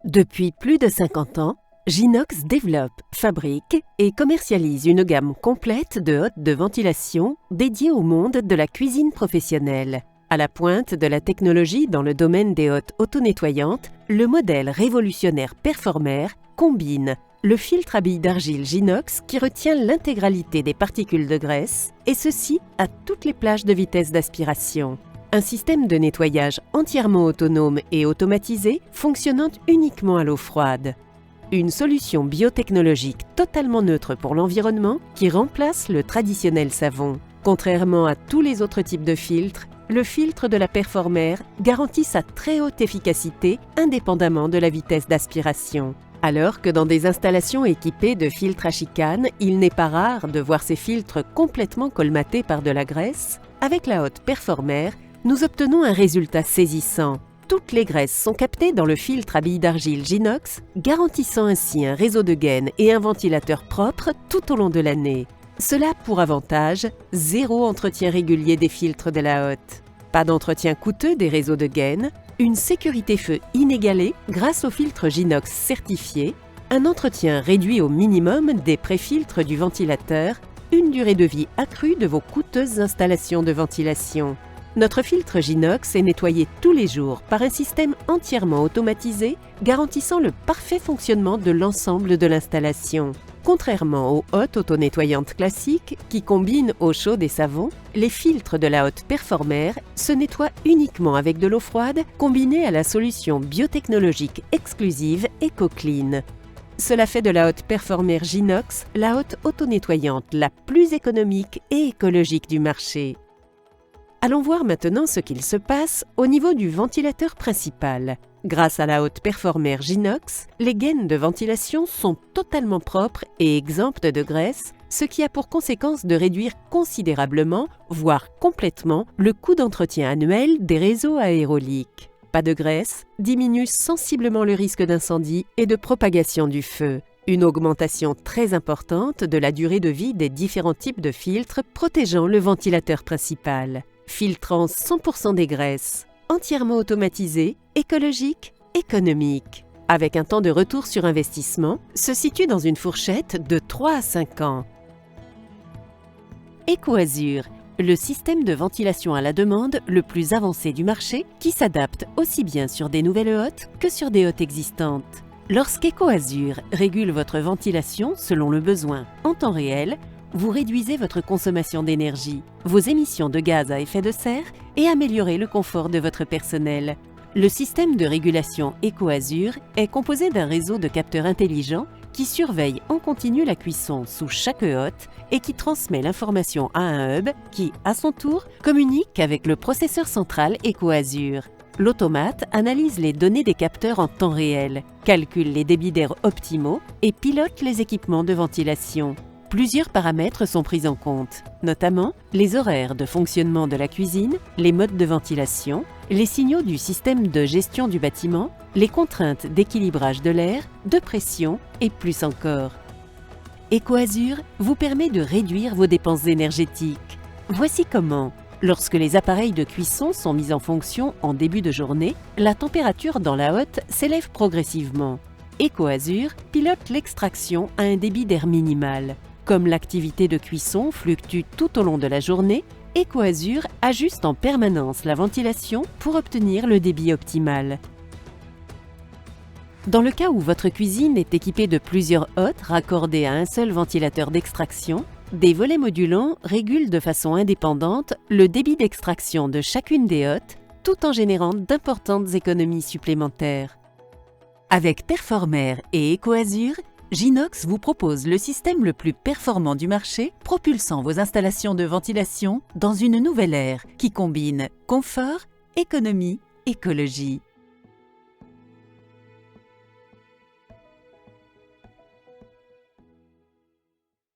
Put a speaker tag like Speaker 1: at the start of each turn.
Speaker 1: Depuis plus de 50 ans, Ginox développe, fabrique et commercialise une gamme complète de hottes de ventilation dédiées au monde de la cuisine professionnelle. À la pointe de la technologie dans le domaine des hottes auto-nettoyantes, le modèle révolutionnaire Performer combine le filtre à billes d'argile Ginox qui retient l'intégralité des particules de graisse, et ceci à toutes les plages de vitesse d'aspiration. Un système de nettoyage entièrement autonome et automatisé fonctionnant uniquement à l'eau froide. Une solution biotechnologique totalement neutre pour l'environnement qui remplace le traditionnel savon. Contrairement à tous les autres types de filtres, le filtre de la Performer garantit sa très haute efficacité indépendamment de la vitesse d'aspiration. Alors que dans des installations équipées de filtres à chicane, il n'est pas rare de voir ces filtres complètement colmatés par de la graisse, avec la hotte Performer, nous obtenons un résultat saisissant. Toutes les graisses sont captées dans le filtre à billes d'argile Ginox, garantissant ainsi un réseau de gaines et un ventilateur propre tout au long de l'année. Cela a pour avantage, zéro entretien régulier des filtres de la hotte. Pas d'entretien coûteux des réseaux de gaines, une sécurité feu inégalée grâce au filtre Ginox certifié, un entretien réduit au minimum des pré-filtres du ventilateur, une durée de vie accrue de vos coûteuses installations de ventilation. Notre filtre Ginox est nettoyé tous les jours par un système entièrement automatisé garantissant le parfait fonctionnement de l'ensemble de l'installation. Contrairement aux hottes auto-nettoyantes classiques qui combinent eau chaude et savon, les filtres de la hotte Performer se nettoient uniquement avec de l'eau froide combinée à la solution biotechnologique exclusive EcoClean. Cela fait de la hotte Performer Ginox la hotte auto-nettoyante la plus économique et écologique du marché. Allons voir maintenant ce qu'il se passe au niveau du ventilateur principal. Grâce à la hotte Performer Ginox, les gaines de ventilation sont totalement propres et exemptes de graisse, ce qui a pour conséquence de réduire considérablement, voire complètement, le coût d'entretien annuel des réseaux aérauliques. Pas de graisse diminue sensiblement le risque d'incendie et de propagation du feu. Une augmentation très importante de la durée de vie des différents types de filtres protégeant le ventilateur principal. Filtrant 100% des graisses, entièrement automatisé, écologique, économique. Avec un temps de retour sur investissement, se situe dans une fourchette de 3 à 5 ans. EcoAzur, le système de ventilation à la demande le plus avancé du marché qui s'adapte aussi bien sur des nouvelles hottes que sur des hottes existantes. Lorsqu'EcoAzur régule votre ventilation selon le besoin en temps réel, vous réduisez votre consommation d'énergie, vos émissions de gaz à effet de serre et améliorez le confort de votre personnel. Le système de régulation EcoAzur est composé d'un réseau de capteurs intelligents qui surveille en continu la cuisson sous chaque hotte et qui transmet l'information à un hub qui, à son tour, communique avec le processeur central EcoAzur. L'automate analyse les données des capteurs en temps réel, calcule les débits d'air optimaux et pilote les équipements de ventilation. Plusieurs paramètres sont pris en compte, notamment les horaires de fonctionnement de la cuisine, les modes de ventilation, les signaux du système de gestion du bâtiment, les contraintes d'équilibrage de l'air, de pression et plus encore. EcoAzur vous permet de réduire vos dépenses énergétiques. Voici comment. Lorsque les appareils de cuisson sont mis en fonction en début de journée, la température dans la hotte s'élève progressivement. EcoAzur pilote l'extraction à un débit d'air minimal. Comme l'activité de cuisson fluctue tout au long de la journée, EcoAzur ajuste en permanence la ventilation pour obtenir le débit optimal. Dans le cas où votre cuisine est équipée de plusieurs hottes raccordées à un seul ventilateur d'extraction, des volets modulants régulent de façon indépendante le débit d'extraction de chacune des hottes, tout en générant d'importantes économies supplémentaires. Avec Performer et EcoAzur, Ginox vous propose le système le plus performant du marché, propulsant vos installations de ventilation dans une nouvelle ère qui combine confort, économie, écologie.